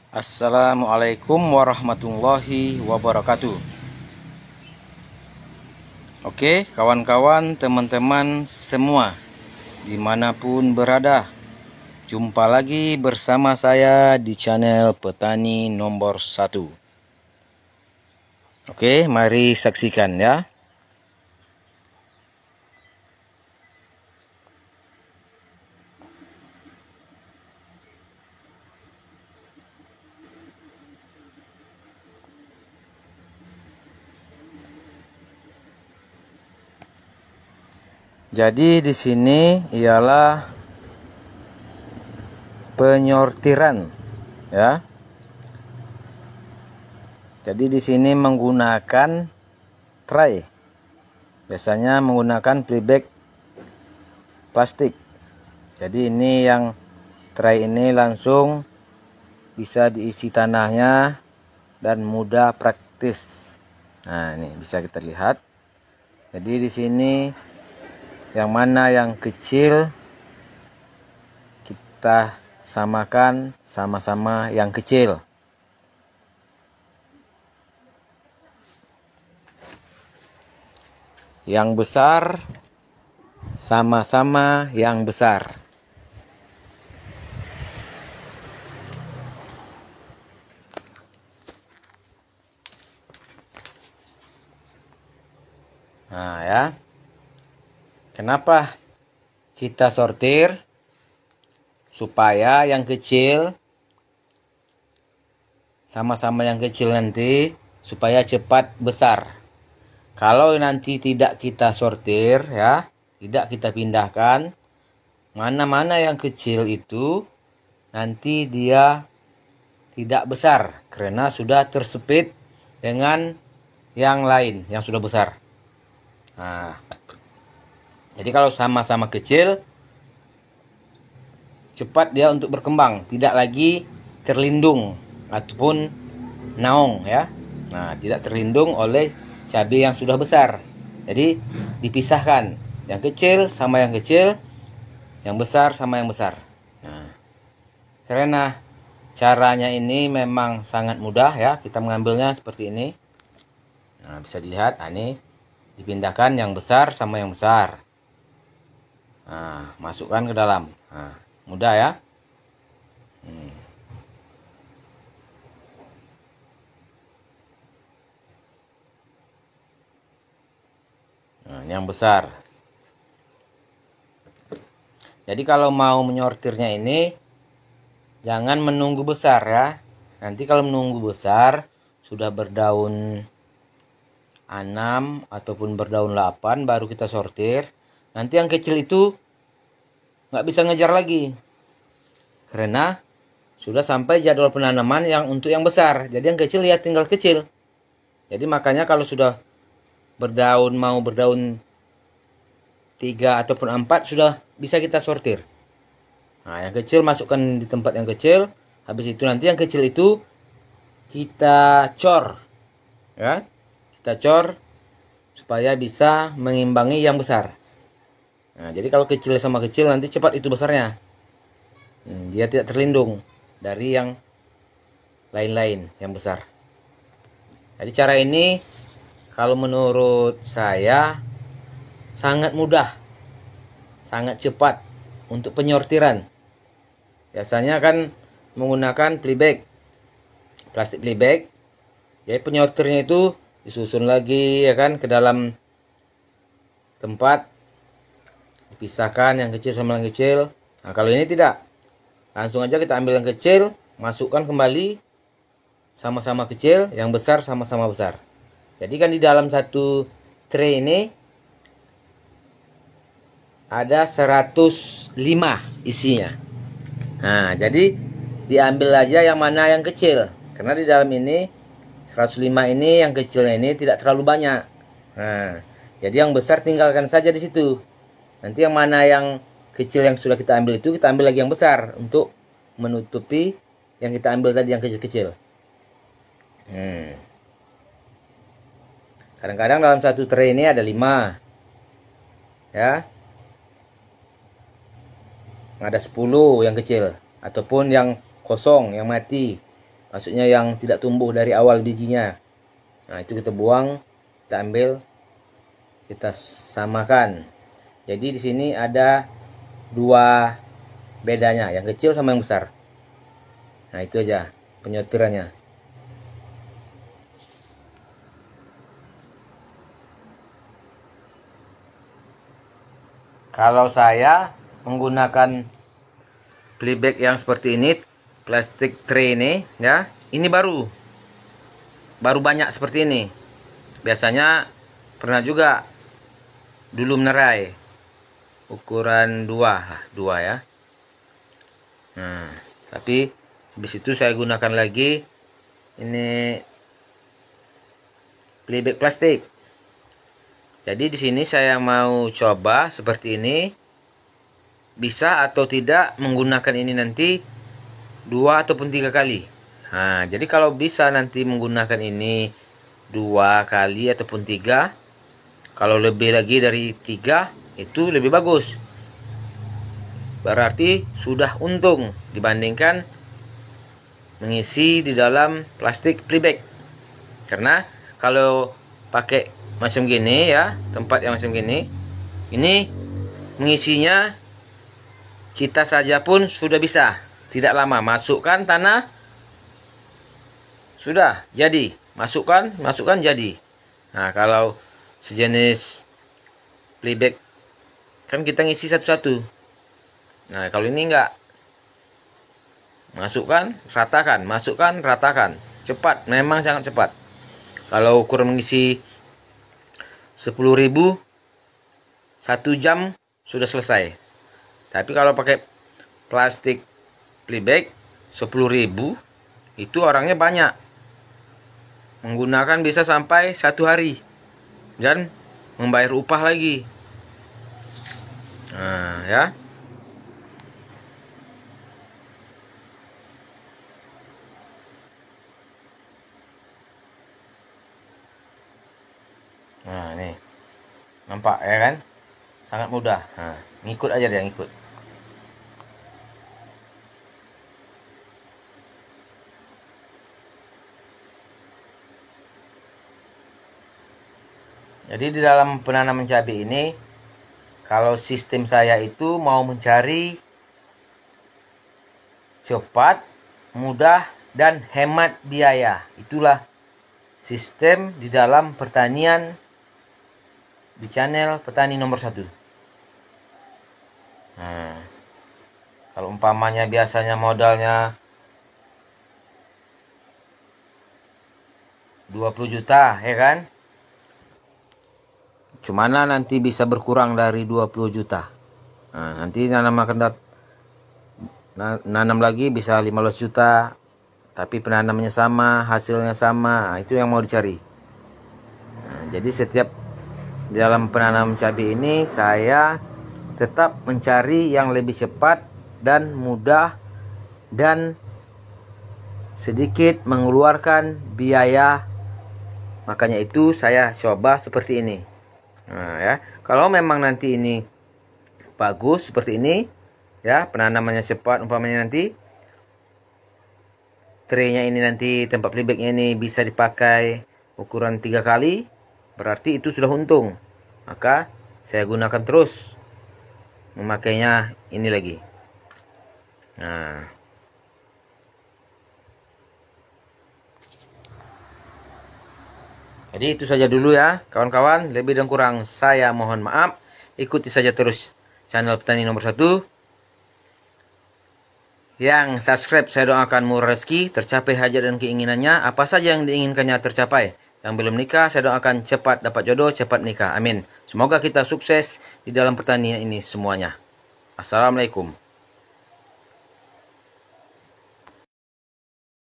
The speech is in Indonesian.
Assalamualaikum warahmatullahi wabarakatuh. Oke, kawan-kawan, teman-teman semua, dimanapun berada, jumpa lagi bersama saya di channel Petani Nomor 1. Oke, mari saksikan ya. Jadi di sini ialah penyortiran ya. Jadi di sini menggunakan tray. Biasanya menggunakan flybag plastik. Jadi ini yang tray ini langsung bisa diisi tanahnya dan mudah praktis. Nah, ini bisa kita lihat. Jadi di sini yang mana yang kecil kita samakan sama-sama yang kecil. Yang besar sama-sama yang besar. Nah ya, kenapa kita sortir? Supaya yang kecil sama-sama yang kecil nanti supaya cepat besar. Kalau nanti tidak kita sortir ya, tidak kita pindahkan, mana-mana yang kecil itu nanti dia tidak besar karena sudah tersepit dengan yang lain yang sudah besar. Nah, jadi kalau sama-sama kecil, cepat dia untuk berkembang, tidak lagi terlindung ataupun naung ya. Nah, tidak terlindung oleh cabai yang sudah besar. Jadi dipisahkan, yang kecil sama yang kecil, yang besar sama yang besar. Nah, karena caranya ini memang sangat mudah ya, kita mengambilnya seperti ini. Nah, bisa dilihat, nah, ini dipindahkan yang besar sama yang besar. Nah, masukkan ke dalam. Nah, mudah ya. Nah, ini yang besar. Jadi kalau mau menyortirnya ini jangan menunggu besar ya. Nanti kalau menunggu besar sudah berdaun 6 ataupun berdaun 8 baru kita sortir. Nanti yang kecil itu nggak bisa ngejar lagi. Karena sudah sampai jadwal penanaman yang untuk yang besar. Jadi yang kecil ya tinggal kecil. Jadi makanya kalau sudah berdaun, mau berdaun 3 ataupun 4 sudah bisa kita sortir. Nah, yang kecil masukkan di tempat yang kecil. Habis itu nanti yang kecil itu kita cor. Ya. Kita cor supaya bisa mengimbangi yang besar. Nah, jadi kalau kecil sama kecil nanti cepat itu besarnya. Dia tidak terlindung dari yang lain-lain yang besar. Jadi cara ini kalau menurut saya sangat mudah, sangat cepat untuk penyortiran. Biasanya kan menggunakan flybag, plastik flybag. Jadi penyortirnya itu disusun lagi ya kan ke dalam tempat, dipisahkan yang kecil sama yang kecil. Nah, kalau ini tidak, langsung aja kita ambil yang kecil, masukkan kembali sama-sama kecil, yang besar sama-sama besar. Jadi kan di dalam satu tray ini ada 105 isinya. Nah, jadi diambil aja yang mana yang kecil. Karena di dalam ini 105 ini yang kecilnya ini tidak terlalu banyak. Nah, jadi yang besar tinggalkan saja di situ. Nanti yang mana yang kecil yang sudah kita ambil itu kita ambil lagi yang besar untuk menutupi yang kita ambil tadi yang kecil-kecil. Kadang-kadang dalam satu tray ini ada 5 ya, ada 10 yang kecil ataupun yang kosong yang mati. maksudnya yang tidak tumbuh dari awal bijinya. Nah, itu kita buang, kita ambil, kita samakan. Jadi di sini ada dua bedanya, yang kecil sama yang besar. Nah, itu aja penyortirannya. Kalau saya menggunakan polybag yang seperti ini, plastik tray ini, ya, ini baru banyak seperti ini. Biasanya pernah juga dulu menerai ukuran 2 ya. Nah, tapi habis itu saya gunakan lagi ini polybag plastik. Jadi di sini saya mau coba seperti ini, bisa atau tidak menggunakan ini nanti 2 ataupun 3 kali. Nah, jadi kalau bisa nanti menggunakan ini 2 kali ataupun 3, kalau lebih lagi dari 3 itu lebih bagus. Berarti sudah untung dibandingkan mengisi di dalam plastik polybag. Karena kalau pakai macam gini ya, tempat yang macam gini, ini mengisinya kita saja pun sudah bisa, tidak lama. Masukkan tanah, sudah jadi. Masukkan jadi. Nah, kalau sejenis polybag kan kita ngisi satu-satu. Nah, kalau ini enggak. Masukkan, ratakan. Cepat, memang sangat cepat. Kalau ukuran mengisi 10.000, 1 jam sudah selesai. Tapi kalau pakai plastik polybag 10.000, itu orangnya banyak. Menggunakan bisa sampai 1 hari. Dan membayar upah lagi. Nah, ya. Nah, nih. Nampak ya kan? Sangat mudah. Nah, ngikut aja dia, ngikut. Jadi di dalam penanaman cabai ini, kalau sistem saya itu mau mencari cepat, mudah, dan hemat biaya. Itulah sistem di dalam pertanian di channel Petani Nomor 1. Nah, kalau umpamanya biasanya modalnya 20 juta, ya kan? Cumana nanti bisa berkurang dari 20 juta. Nah, nanti nanam lagi bisa 15 juta. Tapi penanamannya sama, hasilnya sama. Nah, itu yang mau dicari. Nah, jadi setiap dalam penanaman cabai ini saya tetap mencari yang lebih cepat dan mudah dan sedikit mengeluarkan biaya. Makanya itu saya coba seperti ini. Nah, ya, kalau memang nanti ini bagus seperti ini, ya, penanamannya cepat, umpamanya nanti traynya ini nanti tempat polybagnya ini bisa dipakai ukuran 3 kali, berarti itu sudah untung. Maka saya gunakan terus memakainya ini lagi. Nah, jadi itu saja dulu ya kawan-kawan. Lebih dan kurang saya mohon maaf. Ikuti saja terus channel Petani Nomor 1. Yang subscribe saya doakan murah rezeki, tercapai hajat dan keinginannya. Apa saja yang diinginkannya tercapai. Yang belum nikah saya doakan cepat dapat jodoh, cepat nikah. Amin. Semoga kita sukses di dalam pertanian ini semuanya. Assalamualaikum.